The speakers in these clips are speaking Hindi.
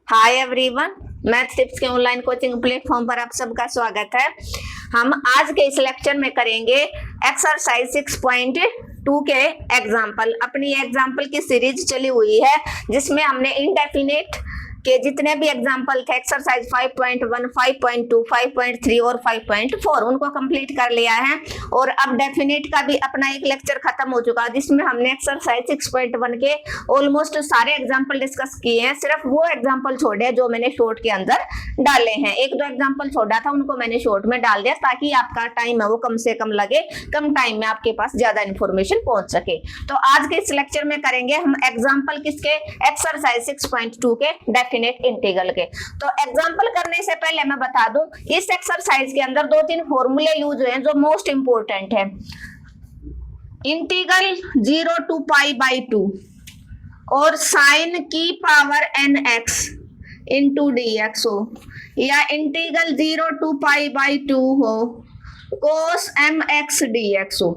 हाय एवरीवन, मैथ टिप्स के ऑनलाइन कोचिंग प्लेटफॉर्म पर आप सबका स्वागत है। हम आज के इस लेक्चर में करेंगे एक्सरसाइज 6.2 के एग्जाम्पल। अपनी एग्जाम्पल की सीरीज चली हुई है जिसमें हमने इनडेफिनेट के जितने भी एग्जाम्पल थे एक्सरसाइज 5.1, 5.2, 5.3 और 5.4 उनको कंप्लीट कर लिया है। और अब डेफिनेट का भी अपना एक लेक्चर खत्म हो चुका है जिसमें हमने एक्सरसाइज 6.1 के ऑलमोस्ट सारे एग्जाम्पल डिस्कस किए हैं। सिर्फ वो एग्जाम्पल छोड़े जो मैंने शॉर्ट के अंदर डाले हैं। एक दो एग्जाम्पल छोड़ा था उनको मैंने शॉर्ट में डाल दिया ताकि आपका टाइम है वो कम से कम लगे, कम टाइम में आपके पास ज्यादा इंफॉर्मेशन पहुंच सके। तो आज के इस लेक्चर में करेंगे हम एग्जाम्पल किसके, एक्सरसाइज 6.2 के डेफिनेट इंटीग्रल के। तो एग्जाम्पल करने से पहले मैं बता दूं इस एक्सरसाइज के अंदर दो तीन फॉर्मूले यूज हुए हैं जो मोस्ट इंपोर्टेंट है। इंटीग्रल 0 to π/2 और साइन की पावर nx इंटू dx हो, या इंटीग्रल 0 to π/2 हो, cos mx dx हो।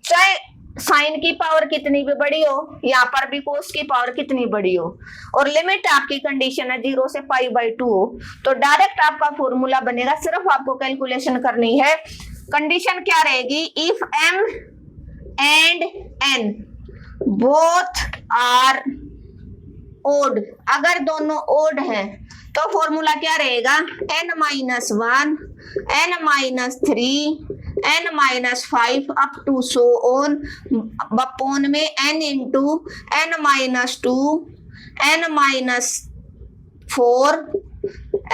चाहे साइन की पावर कितनी भी बड़ी हो, यहाँ पर भी कोस की पावर कितनी बड़ी हो, और लिमिट आपकी कंडीशन है 0 से π/2 हो, तो डायरेक्ट आपका फॉर्मूला बनेगा। सिर्फ आपको कैलकुलेशन करनी है। कंडीशन क्या रहेगी, if m and n both are odd, अगर दोनों ओड हैं तो फॉर्मूला क्या रहेगा, n-1, n-3, n-5 up to so on बपोन में n into n-2, n-4,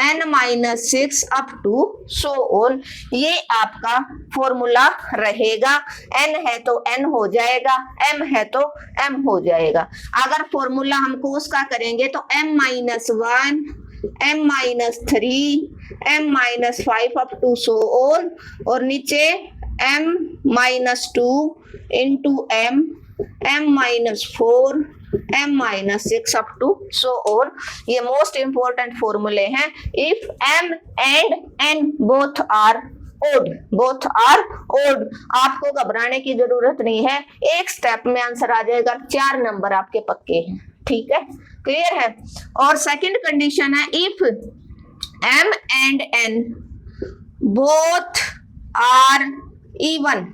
n-6 up to so on. ये आपका फॉर्मूला रहेगा। n है तो n हो जाएगा, m है तो m हो जाएगा। अगर फॉर्मूला हम कोस का करेंगे तो m-1, m-3, m-5 up to so on, और नीचे m-2 into m, m-4, m-6 up to so on. ये मोस्ट इंपोर्टेंट फॉर्मूले हैं। If m and n both are odd, both are odd, आपको घबराने की जरूरत नहीं है, एक स्टेप में आंसर आ जाएगा। 4 नंबर आपके पक्के हैं, ठीक है, क्लियर है। और सेकंड कंडीशन है, if m and n both are even,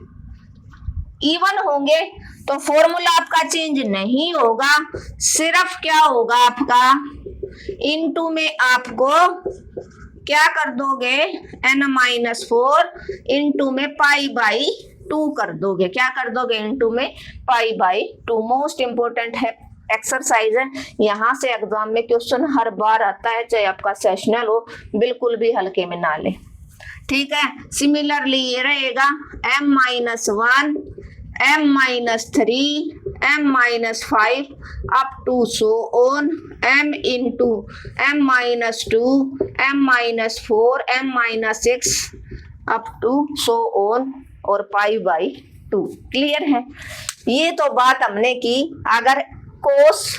even होंगे तो फॉर्मूला आपका चेंज नहीं होगा, सिर्फ क्या होगा आपका इनटू में आपको क्या कर दोगे, n-4 इंटू में π/2 कर दोगे। क्या कर दोगे, इनटू में π/2। मोस्ट इंपोर्टेंट है एक्सरसाइज है, यहाँ से एग्जाम में क्वेश्चन हर बार आता है, चाहे आपका सेशनल हो, बिल्कुल भी हल्के में ना ले, ठीक है। सिमिलरली ये रहेगा m-1, m-3, m-5 up to so on m into m-2, m-4, m-6 up to so on और π/2। क्लियर है। ये तो बात हमने की अगर कोस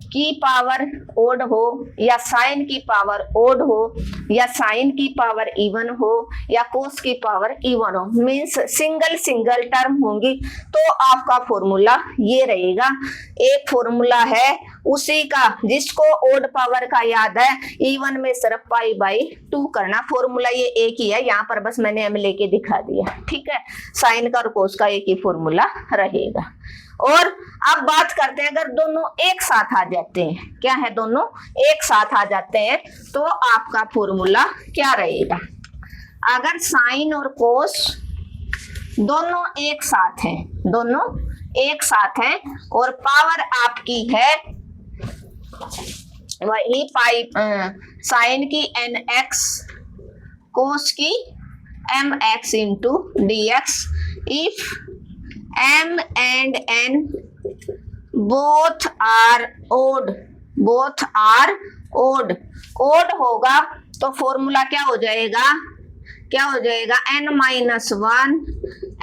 की पावर ओड हो या साइन की पावर ओड हो या साइन की पावर इवन हो या कोस की पावर इवन हो, मीन्स सिंगल सिंगल टर्म होंगी, तो आपका फॉर्मूला ये रहेगा। एक फॉर्मूला है उसी का जिसको ओड पावर का याद है, इवन में सिर्फ π/2 करना। फॉर्मूला ये एक ही है, यहाँ पर बस मैंने m लेके दिखा दिया, ठीक है। साइन का और कोस का एक ही फॉर्मूला रहेगा। और अब बात करते हैं अगर दोनों एक साथ आ जाते हैं, क्या है, दोनों एक साथ आ जाते हैं तो आपका फॉर्मूला क्या रहेगा। अगर साइन और कोस दोनों एक साथ हैं, दोनों एक साथ हैं और पावर आपकी है वही साइन की nx, कोस की mx into dx, if m and n both are odd, both are odd, odd होगा तो फॉर्मूला क्या हो जाएगा, क्या हो जाएगा, n-1,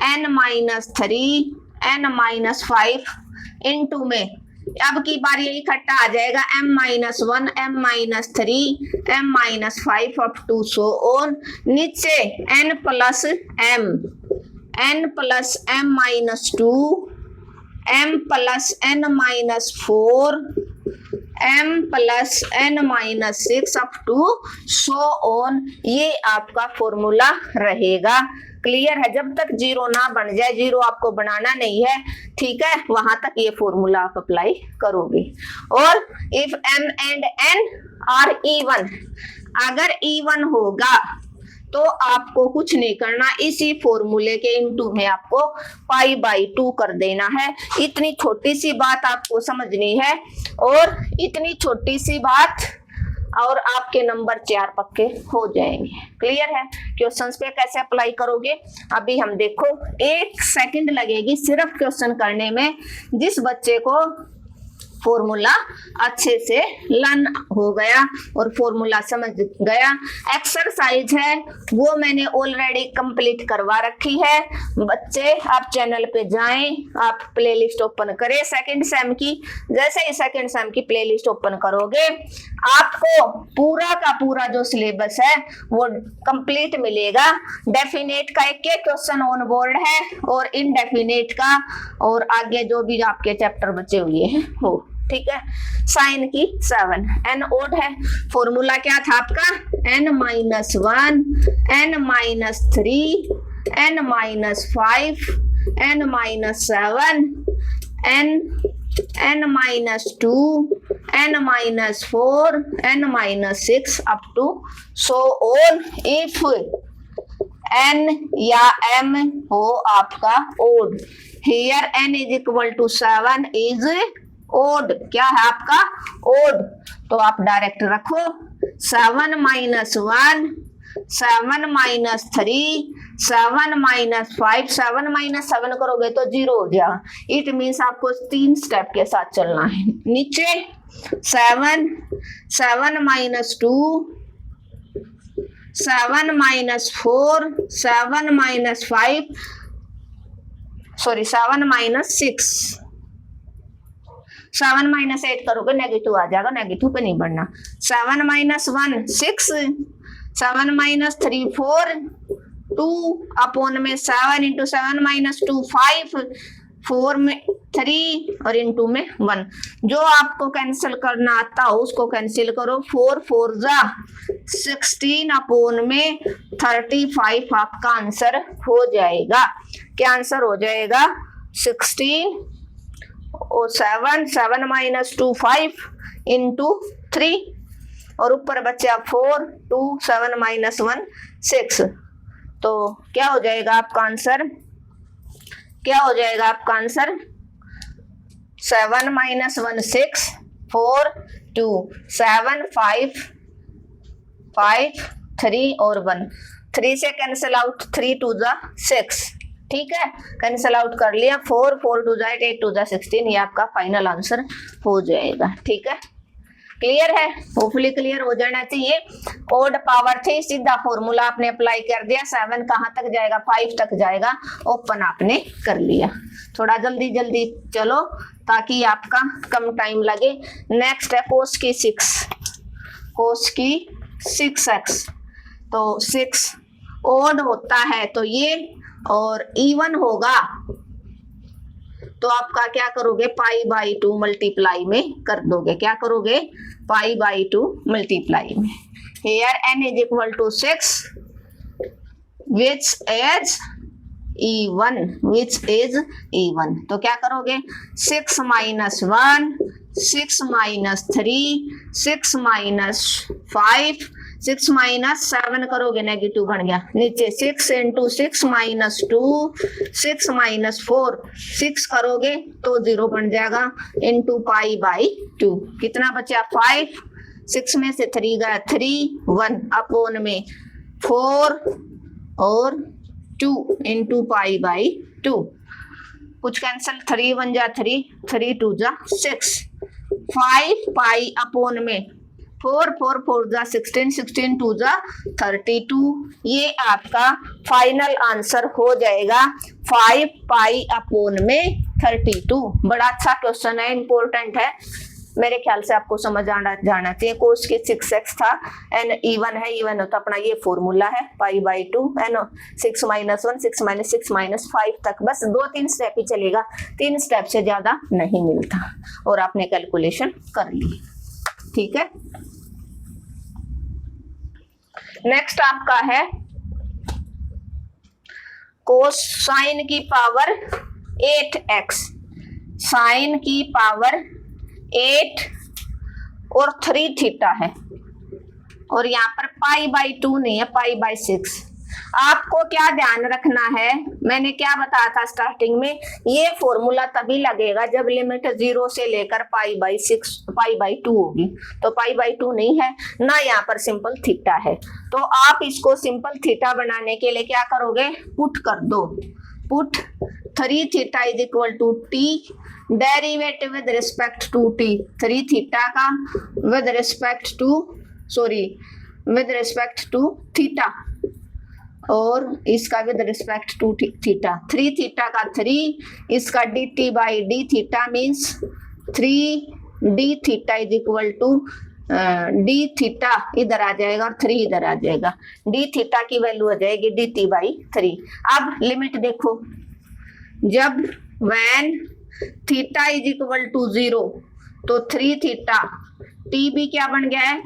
n-3, n-5 इंटू में अब की बार ये इकट्ठा आ जाएगा m-1, m-3, m-5 up to so on, नीचे n plus m, n plus m-2, m plus n-4, m plus n minus 6 up to so on, ये आपका फॉर्मूला रहेगा। क्लियर है? जब तक जीरो ना बन जाए, जीरो आपको बनाना नहीं है, ठीक है, वहां तक ये फॉर्मूला आप अप्लाई करोगे। और if m and n are even, अगर इवन होगा तो आपको कुछ नहीं करना, इसी फॉर्मूले के इनटू में आपको पाई बाई 2 कर देना है। इतनी छोटी सी बात आपको समझनी है, और इतनी छोटी सी बात और आपके नंबर 4 पक्के हो जाएंगे। क्लियर है? क्वेश्चंस पे कैसे अप्लाई करोगे अभी हम देखो, 1 सेकंड लगेगी सिर्फ क्वेश्चन करने में। जिस बच्चे को फॉर्मूला अच्छे से लर्न हो गया और फॉर्मूला समझ गया, एक्सरसाइज है वो मैंने ऑलरेडी कंप्लीट करवा रखी है। बच्चे आप चैनल पे जाएं, आप प्लेलिस्ट ओपन करें सेकंड सेम की। जैसे ही सेकंड सेम की प्लेलिस्ट ओपन करोगे, आपको पूरा का पूरा जो सिलेबस है वो कंप्लीट मिलेगा। डेफिनेट का एक क्वेश्चन ऑन बोर्ड है, और इनडेफिनेट का, और आगे जो भी आपके चैप्टर बचे हुए हैं वो, ठीक है। साइन की 7, एन ओड है। फॉर्मूला क्या था आपका? n minus 1, n minus 3, n minus 5, n minus 7, n minus 2, n minus 4, n minus 6 up to so on. If n या m हो आपका odd, here n is equal to 7 is odd. क्या है आपका? ओड। तो आप डायरेक्ट रखो 7 माइनस 1, 7 माइनस 3, 7 माइनस 5, 7 माइनस 7 करोगे तो 0 हो जाएगा। इट मीन्स आपको 3 स्टेप के साथ चलना है। नीचे 7, 7 minus 2, 7 minus 4, 7 minus 5, sorry 7 minus 6, 7 minus 8 करोगे नेगेटिव आ जाएगा, नेगेटिव पे नहीं बढ़ना। 7 माइनस 1 6, 7 माइनस 3 4, 2 अपॉन में 7 इंटू 7 माइनस 2 5, 4 में 3 और इंटू में 1। जो आपको कैंसिल करना आता हो उसको कैंसिल करो। 4 4 जा 16 अपॉन में 35 आपका आंसर हो जाएगा। क्या आंसर हो जाएगा? 16 और 7 माइनस 2 5 इंटू 3, और ऊपर बचा 4 2 7 माइनस 1 6। तो क्या हो जाएगा आपका आंसर? क्या हो जाएगा आपका आंसर? 7 माइनस 1 6, 4 2 7 5 5 3 और 1। 3 से कैंसिल आउट, 3 2 जा 6, ठीक है, कैंसिल आउट कर लिया। 4 4 2 जा 8, 8 2 जा 16, ये आपका फाइनल आंसर हो जाएगा। ठीक है, क्लियर है? होपफुली क्लियर हो जाना चाहिए। ओड पावर थी, सीधा फॉर्मूला आपने अप्लाई कर दिया। 7 कहाँ तक जाएगा? 5 तक जाएगा। ओपन आपने कर लिया। थोड़ा जल्दी जल्दी चलो ताकि आपका कम टाइम लगे। नेक्स्ट है कोस की 6, कोस की 6x। तो 6 ओड होता है तो ये, और इवन होगा तो आपका क्या करोगे? पाई बाई 2 मल्टीप्लाई में कर दोगे। क्या करोगे? पाई बाई 2 मल्टीप्लाई में। Here n is equal to 6 which is even, which is even। तो क्या करोगे? 6 माइनस 1, 6 माइनस 3, 6 माइनस 5, 6 माइनस 7 करोगे नेगेटिव बन गया। नीचे 6 इंटू 6 माइनस 2, 6 माइनस 4, 6 करोगे तो 0 बन जाएगा, इंटू पाई बाई 2। कितना बचा? 5। 6 में से 3 गया 3, 1 अपॉन में 4 और 2 इंटू पाई बाई 2। कुछ कैंसिल, 3 1 जा 3, 3 2 जा 6, 5 पाई अपॉन में 4 4 4 जा 16, 16 2 जा 32। ये आपका फाइनल आंसर हो जाएगा 5 पाई अपॉन में 32। बड़ा अच्छा क्वेश्चन है, इंपॉर्टेंट है, मेरे ख्याल से आपको समझ आना जाना चाहिए। कोस के 6x था, एन इवन है, इवन होता अपना ये फॉर्मूला है pi by 2, n 6 minus 1, 6 minus 6 minus 5 तक, बस 2-3 स्टेप ही चलेगा, 3 स्टेप से ज्यादा नहीं मिलता, और आपने कैलकुलेशन कर ली। ठीक है। नेक्स्ट आपका है कोसाइन की पावर 8x, साइन की पावर 8 और 3 थीटा है, और यहाँ पर π/2 नहीं है, π/6। आपको क्या ध्यान रखना है, मैंने क्या बताया था स्टार्टिंग में, ये फॉर्मूला तभी लगेगा जब लिमिट 0 से लेकर π/6 π/2 होगी। तो π/2 नहीं है ना, यहाँ पर सिंपल थीटा है। तो आप इसको सिंपल थीटा बनाने के लिए क्या करोगे, पुट कर दो, put 3 theta is equal to t, derivative with respect to t, 3 theta का विद रिस्पेक्ट टू थीटा, और इसका with respect to theta, 3 theta का 3, इसका dt/d theta means 3d theta is equal to d theta इधर आ जाएगा और 3 इधर आ जाएगा, d थीटा की वैल्यू हो जाएगी dt/3। अब लिमिट देखो, जब when theta is equal to 0 तो 3 थीटा, t भी क्या बन गया है,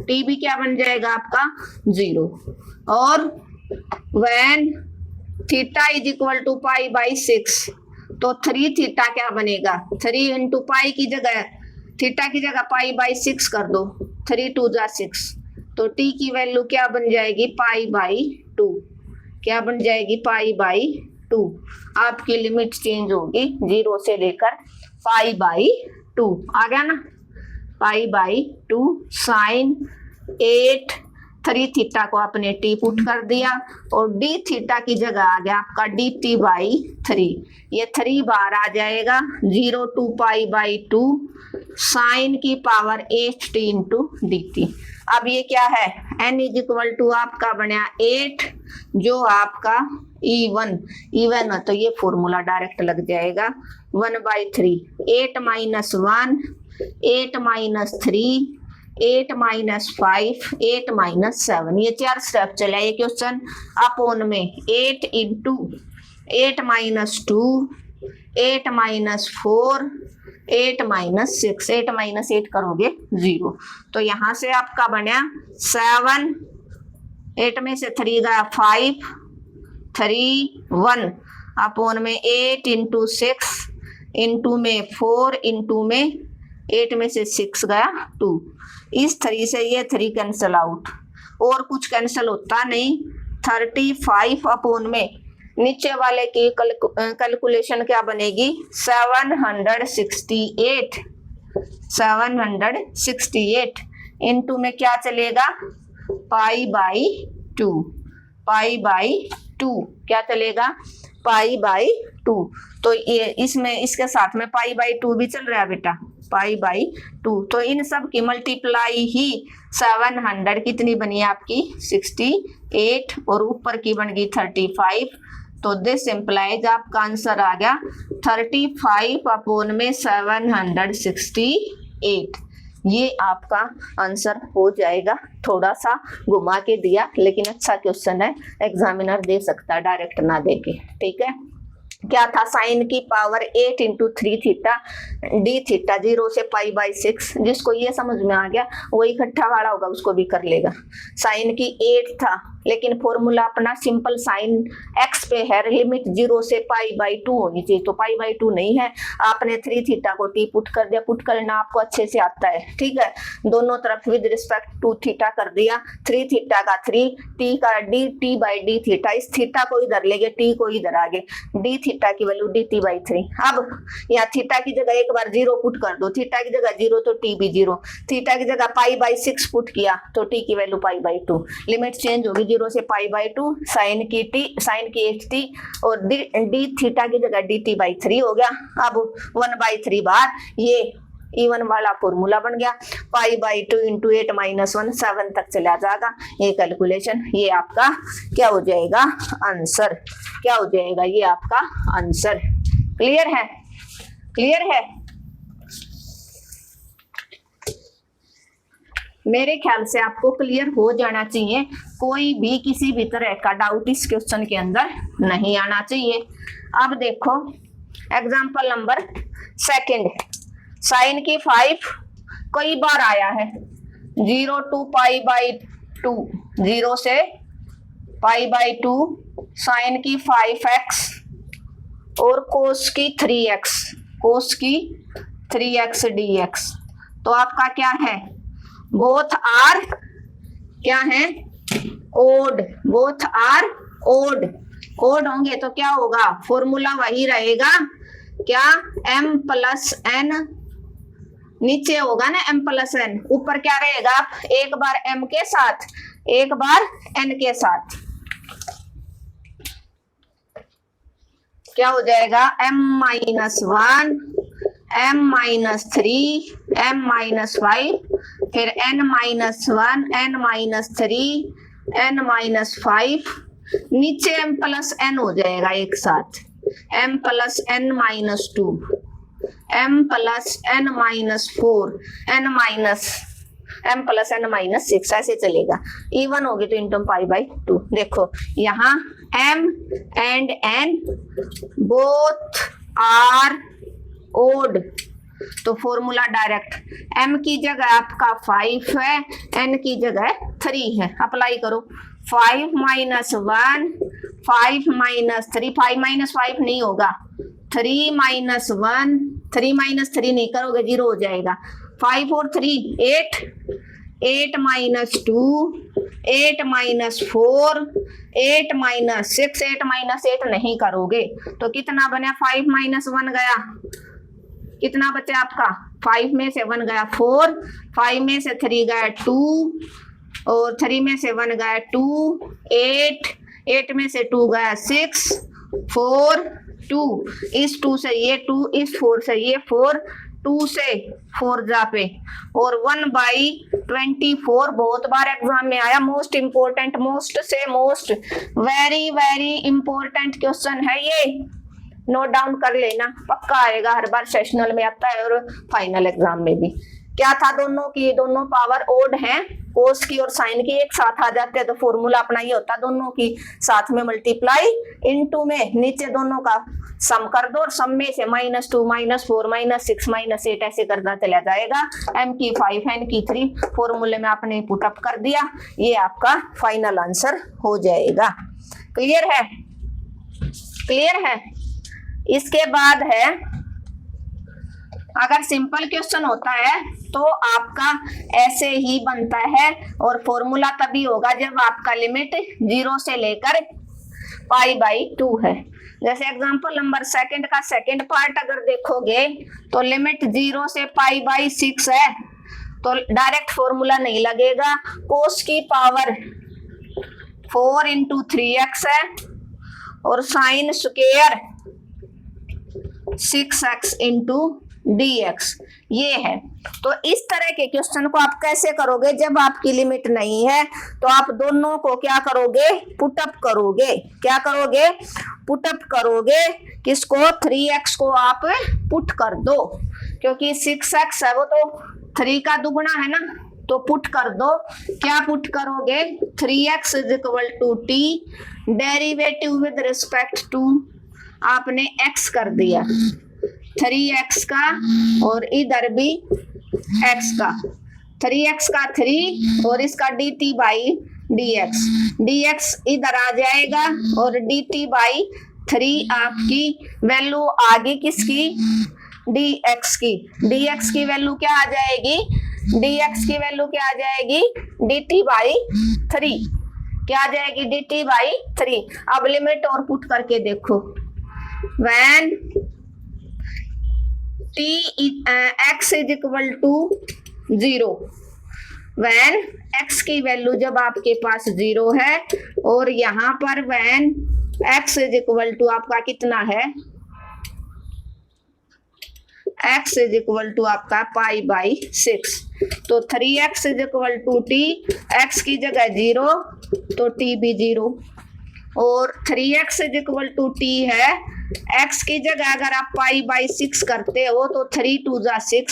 t भी क्या बन जाएगा आपका 0, और when theta is equal to π/6 तो 3 थीटा क्या बनेगा, 3 इंटू पाई की जगह, थीटा की जगह π/6 कर दो, 3 2 जा 6, तो t की वैल्यू क्या बन जाएगी π/2, क्या बन जाएगी π/2। आपकी लिमिट चेंज होगी 0 से लेकर π/2, आ गया ना, π/2 साइन 8, 3 थीटा को आपने t पुट कर दिया, और d थीटा की जगह आ गया आपका dt/3, ये 3 बार आ जाएगा, 0 to π/2 साइन की पावर 8t इंटू dt। अब ये क्या है, n इज इक्वल टू आपका बना 8, जो आपका E1 है, तो ये फॉर्मूला डायरेक्ट लग जाएगा 1/3, 8 - 1, 8 - 3, 8 - 5, 8 - 7, ये 4 स्टेप चला ये क्वेश्चन। अपॉन में 8 इंटू 8 - 2, 8 - 4, 8 - 6, 8 - 8 करोगे 0, तो यहाँ से आपका बना 7, 8 में से 3 गया 5, 3 1, अपॉन में 8 इंटू 6, इंटू में 4, इंटू में 8 में से 6 गया 2, इस 3 से ये 3 कैंसल आउट, और कुछ कैंसिल होता नहीं, 35 अपॉन में नीचे वाले की कैलकुलेशन क्या बनेगी 768 इंटू में क्या चलेगा π/2 क्या चलेगा π/2, तो ये इसमें इसके साथ में π/2 भी चल रहा है बेटा, π/2, तो इन सब की मल्टीप्लाई ही 700 कितनी बनी आपकी 68, और ऊपर की बन गई 35, तो दिस इम्प्लाइज आपका आंसर आ गया 35 अपॉन में 768, ये आपका आंसर हो जाएगा। थोड़ा सा घुमा के दिया, लेकिन अच्छा क्वेश्चन है, एग्जामिनर दे सकता है डायरेक्ट ना देके, ठीक है। क्या था, साइन की power 8 into 3 theta d theta 0 से π/6, जिसको ये समझ में आ गया वो इकट्ठा वाला होगा उसको भी कर लेगा। साइन की 8 था, लेकिन फॉर्मूला अपना सिंपल साइन x पे है, लिमिट 0 से π/2 होनी चाहिए, तो π/2 नहीं है, आपने 3 थीटा को t पुट कर दिया, पुट करना आपको अच्छे से आता है, ठीक है। दोनों तरफ विद रिस्पेक्ट टू थीटा कर दिया, 3 थीटा का 3, t का dt/d थीटा, इस थीटा को इधर ले गए, t को इधर आगे, d थीटा की वैल्यू dt/3। अब यहाँ थीटा की जगह एक बार 0 पुट कर दो, थीटा की जगह 0 तो t भी 0, थीटा की जगह π/6 पुट किया तो t की वैल्यू π/2, लिमिट चेंज होगी 0 से π/2, साइन की 8t और d थीटा की जगह dt/3 हो गया। अब 1/3 बार ये E1 वाला फॉर्मूला बन गया, π/2 इंटू 8 - 1 7 तक चला जाएगा ये कैलकुलेशन, ये आपका क्या हो जाएगा आंसर, क्या हो जाएगा ये आपका आंसर। क्लियर है, क्लियर है। मेरे ख्याल से आपको क्लियर हो जाना चाहिए, कोई भी किसी भी तरह का डाउट इस क्वेश्चन के अंदर नहीं आना चाहिए। अब देखो एग्जांपल नंबर 2, साइन की 5 कई बार आया है, 0 to π/2, 0 से π/2, साइन की 5x और कोस की 3x, कोस की 3x dx। तो आपका क्या है, बोथ आर क्या है, odd, both are odd, odd होंगे तो क्या होगा, फॉर्मूला वही रहेगा क्या, m+n, नीचे होगा ना m+n, ऊपर क्या रहेगा, एक बार m के साथ एक बार n के साथ, क्या हो जाएगा, m-1, m-3, m-5, फिर n-1, n-3, n-5, नीचे m+n हो जाएगा एक साथ, m+n-2, m+n-4, m+n-6, ऐसे चलेगा, इवन होगी तो इंटू π/2। देखो यहाँ m and n both are odd, तो फॉर्मूला डायरेक्ट, m की जगह आपका 5 है, n की जगह 3 है, अप्लाई करो, 5 - 1, 5 - 3, 5 - 5 नहीं होगा, 3 - 1, 3 - 3 नहीं करोगे 0 हो जाएगा, 5 और 3 8, 8 - 2, 8 - 4, 8 - 6, 8 - 8 नहीं करोगे तो कितना बना, 5 - 1 गया, कितना बचा आपका, 5 में से 1 गया 4, 5 में से 3 गया 2, और 3 में से 1 गया 2, 8, 8 में से 2 गया 6, 4, 2, इस 2 से ये 2, इस 4 से ये 4, 2 से 4 जा पे, और 1/24 बहुत बार एग्जाम में आया, मोस्ट इंपोर्टेंट, मोस्ट से most, very very important question है ये, नोट डाउन कर लेना, पक्का आएगा, हर बार सेशनल में आता है और फाइनल एग्जाम में भी। क्या था, दोनों की, दोनों पावर ओड हैं, कोस की और साइन की एक साथ आ जाते हैं तो फॉर्मूला अपना ये होता है, दोनों की साथ में मल्टीप्लाई, इनटू में नीचे दोनों का सम कर दो, और सम में से -2, -4, -6, -8 ऐसे करना चला जाएगा, m की 5 n की 3 फॉर्मूले में आपने पुटअप कर दिया, ये आपका फाइनल आंसर हो जाएगा। क्लियर है, क्लियर है। इसके बाद है, अगर सिंपल क्वेश्चन होता है तो आपका ऐसे ही बनता है, और फॉर्मूला तभी होगा जब आपका लिमिट 0 से लेकर π/2 है। जैसे एग्जांपल नंबर सेकंड का सेकंड पार्ट अगर देखोगे तो लिमिट 0 से π/6 है, तो डायरेक्ट फॉर्मूला नहीं लगेगा, कोस की पावर 4 × 3x है, और साइन स्क्वायर 6x × dx ये है। तो इस तरह के क्वेश्चन को आप कैसे करोगे, जब आपकी लिमिट नहीं है तो आप दोनों को क्या करोगे, पुटअप करोगे, क्या करोगे, पुटअप करोगे, किसको, 3x को आप पुट कर दो, क्योंकि 6x है वो तो 3 का दुगुना है ना, तो पुट कर दो, क्या पुट करोगे, 3x = t, derivative with respect to आपने x कर दिया, 3x का और इधर भी x का, 3x का 3 और इसका dt/dx, dx इधर आ जाएगा और dt/3 आपकी वैल्यू आ गई किसकी, dx की, dx की वैल्यू क्या आ जाएगी, dx की वैल्यू क्या आ जाएगी, dt/3, क्या आ जाएगी, dt/3। अब लिमिट और पुट करके देखो, when x = 0, when x की वैल्यू जब आपके पास 0 है, और यहाँ पर when x = आपका कितना है, x = आपका π/6, तो 3x = t, x की जगह 0 तो t भी 0, और 3x = t है, x की जगह अगर आप π/6 करते हो तो 3 × 2 = 6,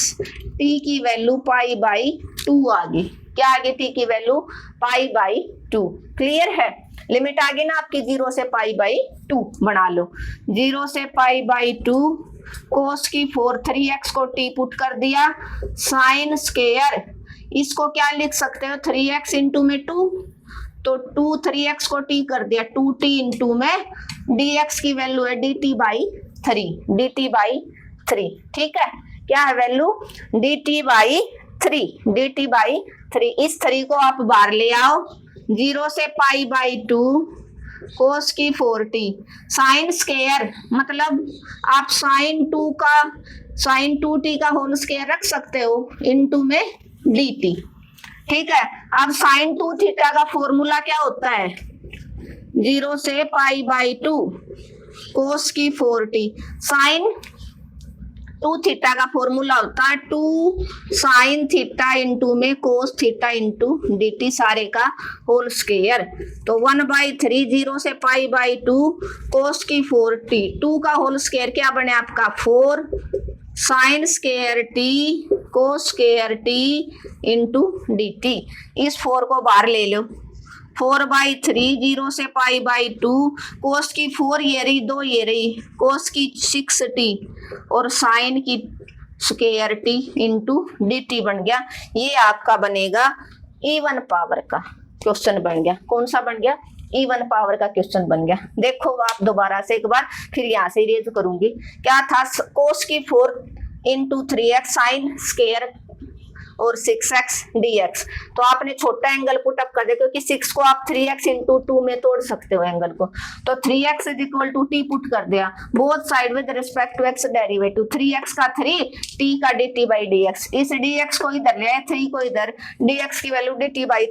t की वैल्यू π/2 आ गई, क्या आ गई, t की वैल्यू π/2। क्लियर है, लिमिट आ गई ना आपकी 0 से π/2, बना लो, 0 से π/2 कोस की 4 3x को t पुट कर दिया, साइन स्क्वायर इसको क्या लिख सकते हो 3x इंटू में 2, तो 2 3x को t कर दिया 2t इंटू में dx की वैल्यू है dt बाई 3, ठीक है, क्या है वैल्यू dt बाई 3। इस 3 को आप बाहर ले आओ, 0 से पाई बाई 2 कोस की 4t, साइन स्क्वायर मतलब आप साइन 2t का होल स्क्वायर रख सकते हो इनटू में dt, ठीक है। अब साइन 2 थीटा का फॉर्मूला क्या होता है 0 से पाई बाई 2 कोस की 4t, साइन 2 थीटा का फॉर्मूला होता है 2 साइन थीटा इंटू में कोस थीटा इंटू dt सारे का होल स्क्वायर, तो 1/3 0 से पाई बाई 2 कोस की 4t, 2 का होल स्क्वायर क्या बने आपका 4 sine square t cos square t into dt। इस 4 को बाहर ले लो, 4/3 0 से पाई बाई 2 कोस की 4 ये रही 2 ये रही कोस की 6t और साइन की स्क्वायर t इंटू dt बन गया। ये आपका बनेगा इवन पावर का क्वेश्चन बन गया। कौन सा बन गया इवन पावर का क्वेश्चन बन गया। देखो आप दोबारा से एक बार, फिर यहाँ से इरेज करूंगी। क्या था कोस की 4 इंटू 3x साइन स्क्वायर और 6x dx, तो आपने छोटा एंगल पुटअप कर दिया क्योंकि 6 को आप 3x इंटू 2 में तोड़ सकते हो एंगल को, तो 3x is equal to t put कर दिया, both side with respect to x derivative, 3x का 3 t का dt बाई dx, इस dx को इधर ले आए 3 को इधर, dx की वैल्यू dt बाई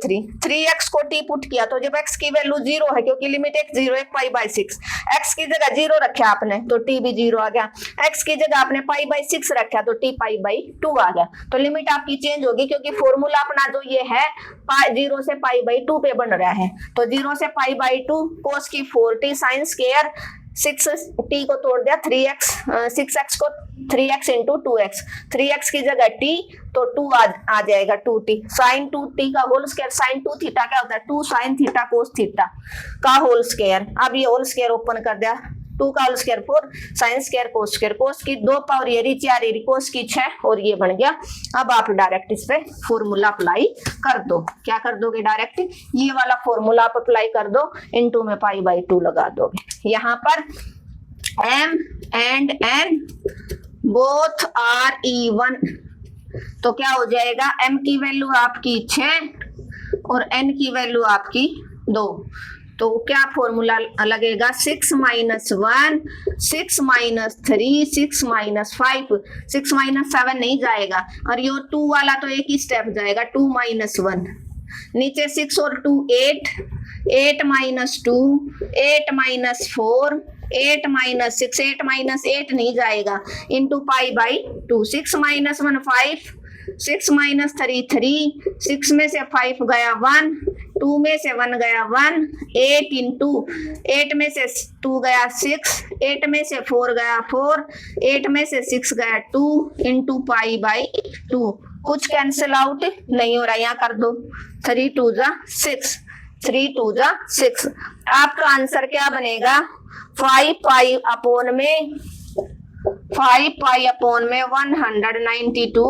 3x को t पुट किया तो जब x की वैल्यू 0 है क्योंकि लिमिट x 0 है पाई बाई 6, x की जगह 0 रखा आपने तो t भी 0 आ गया, x की जगह आपने पाई बाई 6 रखा तो t पाई बाई 2 आ गया, तो लिमिट आपकी चेंज होगी क्योंकि फॉर्मूला अपना जो ये है 0 से पाई बाई 2 पे बन रहा है, तो 0 से पाई बाई 2 कोस की 4t साइन स्क्वायर 6t को तोड़ दिया 3x 6x को 3x इंटू 2x, 3x की जगह t तो 2 आ जाएगा 2t साइन 2t का होल स्क्वायर, साइन 2 थीटा क्या होता है 2 साइन थीटा कोस थीटा का होल स्क्वायर। अब ये होल स्क्वायर ओपन कर दिया, 2 का whole square 4 sine square cos की 2 पावर ये रही 4 कोस की 6 और ये बन गया। अब आप डायरेक्ट इस पे फॉर्मूला अप्लाई कर दो, क्या कर दोगे डायरेक्ट ये वाला फॉर्मूला आप अप्लाई कर दो, इनटू में पाई बाई 2 लगा दोगे। यहाँ पर m and n both are even, तो क्या हो जाएगा m की वैल्यू आपकी 6 और n की वैल्यू आपकी 2, तो क्या फॉर्मूला लगेगा 6 माइनस 1 6 माइनस 3 6 माइनस 5 6 माइनस 7 नहीं जाएगा और ये 2 वाला तो एक ही स्टेप जाएगा 2 माइनस 1, नीचे 6 और 2 8 माइनस 2 8 माइनस 4 8 माइनस 6 8 माइनस 8 नहीं जाएगा into pi by 2 6 minus 1 5 6 minus 3 3 6 में से 5 गया 1 2 में से 1 गया 1 8 इंटू 8 में से 2 गया 6 8 में से 4 गया 4 8 में से 6 गया 2 इंटू पाई बाई 2, कुछ कैंसिल आउट नहीं हो रहा, यहाँ कर दो 3 2 जा 6 3 2 जा 6। आपका आंसर क्या बनेगा 5 पाई अपॉन में 192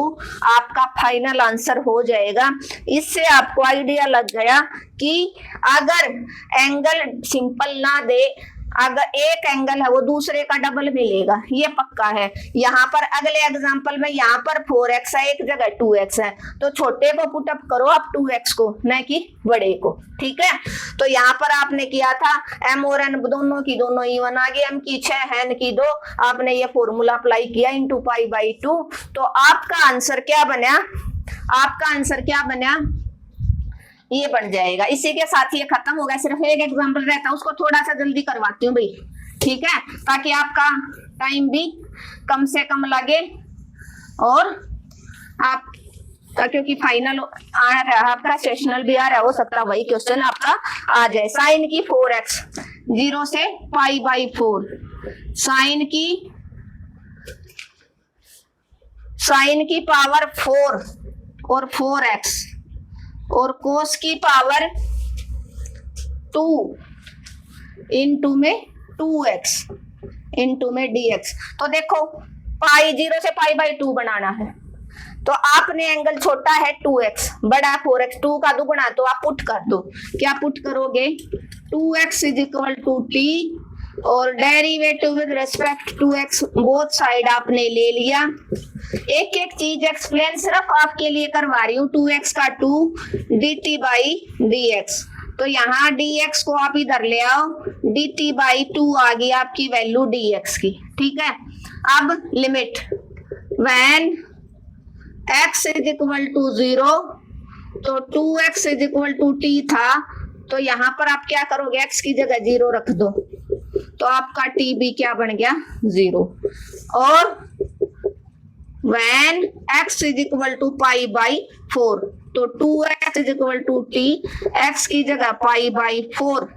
आपका फाइनल आंसर हो जाएगा। इससे आपको आइडिया लग गया कि अगर एंगल सिंपल ना दे, अगर एक एंगल है वो दूसरे का डबल मिलेगा, ये पक्का है। यहाँ पर अगले एग्जांपल में यहाँ पर 4x है एक जगह 2x है, तो छोटे को पुटअप करो आप 2x को, न कि बड़े को, ठीक है। तो यहाँ पर आपने किया था m और n दोनों की दोनों इवन आ गई, m की 6 है n की 2, आपने ये फॉर्मूला अप्लाई किया इंटू पाई बाई 2, तो आपका आंसर क्या बना, आपका आंसर क्या बना ये बन जाएगा। इसी के साथ ये खत्म हो गया, सिर्फ एक एग्जांपल रहता है उसको थोड़ा सा जल्दी करवाती हूँ भाई, ठीक है, ताकि आपका टाइम भी कम से कम लगे और आप, क्योंकि फाइनल आ रहा है आपका, सेशनल भी आ रहा है, हो सकता है वही क्वेश्चन आपका आ जाए। साइन की 4x 0 से पाई बाई 4, साइन की पावर 4 और 4x और कोस की पावर 2 इंटू में 2x इंटू में dx। तो देखो पाई 0 से पाई बाई 2 बनाना है, तो आपने एंगल छोटा है 2x, बड़ा है 4x, 2 का दुगुना, तो आप पुट कर दो। क्या पुट करोगे? 2x is equal to T, और derivative with respect to x both side आपने ले लिया। एक एक चीज एक्सप्लेन सिर्फ आपके लिए करवा रही हूँ। 2x का 2 dt बाई dx, तो यहाँ dx को आप इधर ले आओ, dt बाई 2 आ गई आपकी वैल्यू dx की, ठीक है। अब limit when x is equal to 0, तो 2x is equal to t था, तो यहाँ पर आप क्या करोगे? x की जगह 0 रख दो, तो आपका t भी क्या बन गया? 0। और when x is equal to pi by 4, तो 2x is equal to t, x की जगह पाई बाई 4,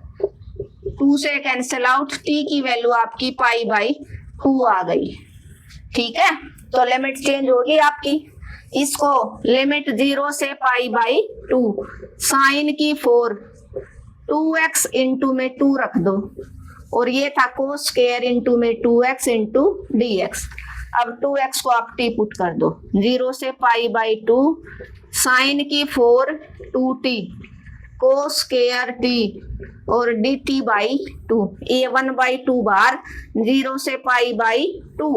2 से कैंसिल आउट, t की वैल्यू आपकी पाई बाई 2 आ गई, ठीक है। तो लिमिट चेंज होगी आपकी। इसको लिमिट 0 से पाई बाई 2, साइन की 4, 2x इंटू में 2 रख दो, और ये था कोस स्क्वायर इंटू में 2x इंटू dx। अब 2x को आप t पुट कर दो, 0 से पाई बाई 2, साइन की 4 2t, कोस स्क्वायर t, और dt बाई 2, ये 1 बाई 2 बार 0 से पाई बाई 2।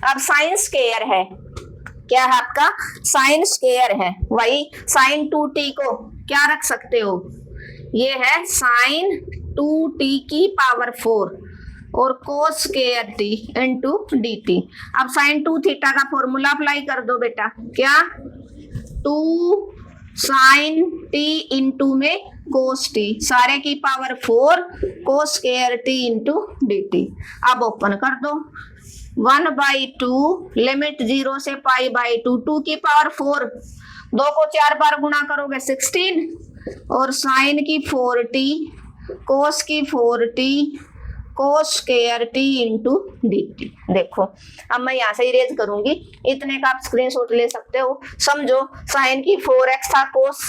अब साइन स्क्वायर है, क्या है आपका? साइन स्क्वायर है, वही साइन 2t को क्या रख सकते हो? ये है साइन 2t की पावर 4, और cos square t into dt। अब साइन 2 थीटा का फॉर्मूला अप्लाई कर दो बेटा, क्या? 2 साइन t इंटू में कोस t, सारे की power 4, cos square t into dt। अब ओपन कर दो, 1 बाई 2 लिमिट 0 से पाई बाई 2, 2 की पावर 4, 2 को 4 बार गुणा करोगे 16, और साइन की 4t, कोस की 4t, cos square t into dt। देखो अब मैं यहाँ से इरेज करूंगी, इतने का आप स्क्रीनशॉट ले सकते हो। समझो साइन की 4x था, कोस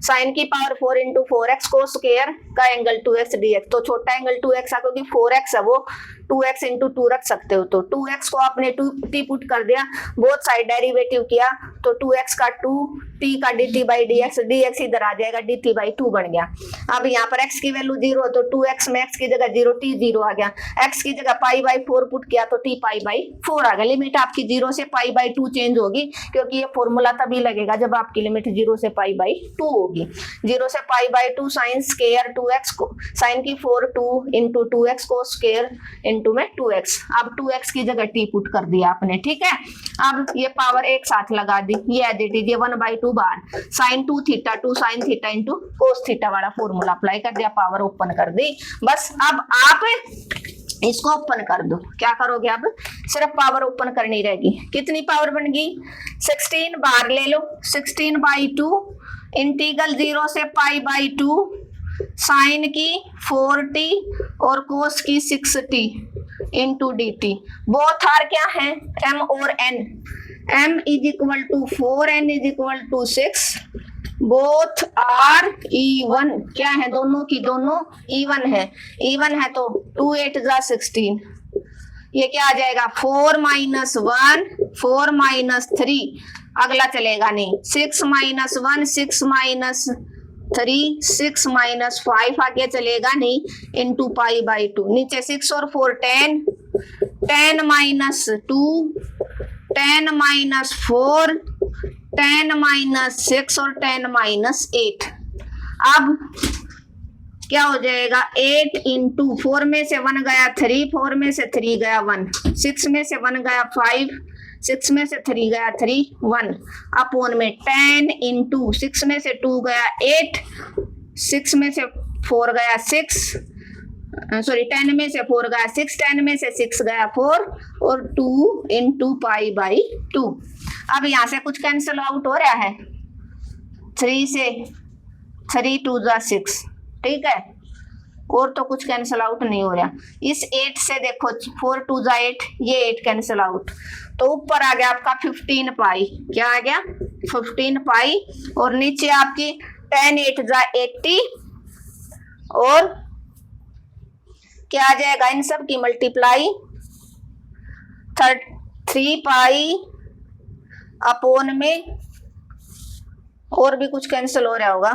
साइन की power 4 into 4x, cos square का एंगल 2x dx, तो छोटा एंगल 2x है क्योंकि 4x है, वो 2x इंटू 2 रख सकते हो। तो 2x को आपने 2t पुट कर दिया, बोथ साइड डेरिवेटिव किया, तो 2x का 2, t का dt बाई dx, dx इधर आ जाएगा, dt बाई 2 बन गया। अब यहाँ पर x की वैल्यू 0, तो 2x में x की जगह 0, t 0 आ गया, x की जगह पाई बाई 4 पुट किया, तो t पाई बाई 4 आ गया। लिमिट आपकी 0 से पाई बाई 2 चेंज होगी, क्योंकि ये फॉर्मूला तभी लगेगा जब आपकी लिमिट 0 से पाई बाई 2 होगी। 0 से पाई बाई 2 साइन स्क्वायर 2x को, साइन की 4 2 इंटू 2x को स्क्वायर इंटू में 2x। अब 2x की जगह t पुट कर दिया आपने, ठीक है। अब ये पावर एक साथ लगा दी, ये एज इट इज 1 बाई 2 बार sine 2 theta 2 sine theta into cos theta वाला फॉर्मूला अप्लाई कर दिया, पावर ओपन कर दी। बस अब आप इसको ओपन कर दो। क्या करोगे? अब सिर्फ पावर ओपन करनी रहेगी। कितनी पावर बन गई? 16 बार ले लो, 16 बाई 2 इंटीग्रल 0 से पाई बाई 2 साइन की 4t और कोस की 6t into dt। Both are क्या है? m और n। m is equal to 4, n is equal to 6, both are E1। क्या है? दोनों की दोनों E1 है। E1 है तो 2 8 जा 16, ये क्या आ जाएगा? 4 माइनस 1 4 माइनस 3, अगला चलेगा नहीं। 6 माइनस 1 6 माइनस 3 6 माइनस 5 आगे चलेगा नहीं, इंटू पाई बाई 2। नीचे 6 और 4 10, 10 माइनस 2 10 माइनस 4 10 माइनस 6 और 10 माइनस 8। अब क्या हो जाएगा? 8 इंटू 4 में से 1 गया 3, 4 में से 3 गया 1, 6 में से 1 गया 5, 6 में से 3 गया 3 1, अपॉन में 10 इंटू 6 में से 2 गया 8, 6 में से 4 गया 6, सॉरी 10 में से 4 गया 6, 10 में से 6 गया 4, और 2 इंटू पाई बाई 2। अब यहाँ से कुछ कैंसिल आउट हो रहा है, 3 से 3 2 जा 6, ठीक है, और तो कुछ कैंसिल आउट नहीं हो रहा। इस 8 से देखो 4 2 जा 8, ये 8 कैंसिल आउट, तो ऊपर आ गया आपका 15 पाई। क्या आ गया? 15 पाई, और नीचे आपकी 10 8 जा 80, और क्या आ जाएगा इन सब की मल्टीप्लाई? 3 पाई अपॉन में, और भी कुछ कैंसिल हो रहा होगा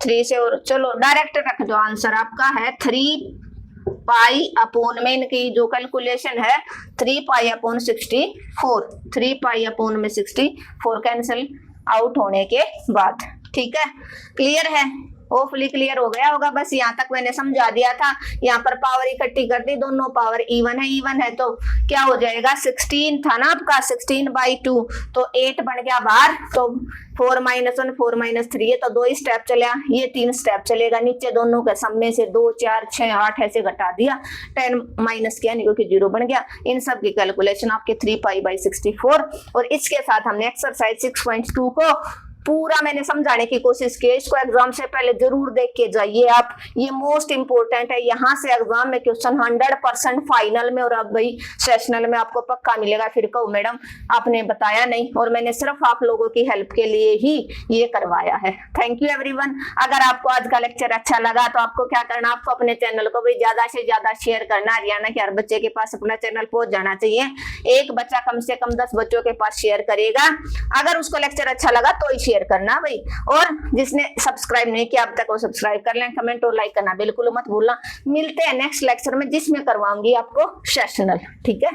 3 से, और चलो डायरेक्ट रख दो, आंसर आपका है 3 पाई अपॉन में, इनकी जो कैलकुलेशन है 3 पाई अपॉन 64, 3 पाई अपॉन में 64 कैंसिल आउट होने के बाद। ठीक है, क्लियर है, होपफुली क्लियर हो गया होगा। बस यहाँ तक मैंने समझा दिया था। यहाँ पर पावर इकट्ठी कर दी, दोनों पावर इवन है, इवन है तो क्या हो जाएगा, 16 था ना आपका, 16/2 तो 8 बन गया बाहर, तो 4 - 1 4 - 3 है, तो 2 ही स्टेप चला, ये 3 स्टेप चलेगा, नीचे दोनों के सम में से 2 4 6 8 ऐसे घटा दिया, 10 माइनस किया नहीं क्योंकि 0 बन गया। इन सब की कैलकुलेशन आपके 3 पाई 64, और इसके साथ हमने एक्सरसाइज 6.2 को पूरा मैंने समझाने की कोशिश की। इसको एग्जाम से पहले जरूर देख के जाइए आप, ये मोस्ट इंपोर्टेंट है। यहाँ से एग्जाम में क्वेश्चन 100% फाइनल में, और अब भाई सेशनल में आपको पक्का मिलेगा। फिर कहो मैडम आपने बताया नहीं, और मैंने सिर्फ आप लोगों की हेल्प के लिए ही ये करवाया है। Thank you everyone. अगर आपको आज का लेक्चर अच्छा लगा तो आपको क्या करना, आपको अपने चैनल को भी ज्यादा से ज्यादा शेयर करना। हरियाणा के हर बच्चे के पास अपना चैनल पहुंच जाना चाहिए। एक बच्चा कम से कम 10 बच्चों के पास शेयर करेगा, अगर उसको लेक्चर अच्छा लगा तो ही शेयर करना भाई। और जिसने सब्सक्राइब नहीं किया अब तक वो सब्सक्राइब कर लें, कमेंट और लाइक करना बिल्कुल मत भूलना। मिलते हैं नेक्स्ट लेक्चर में जिसमें करवाऊंगी आपको सेशनल। ठीक है।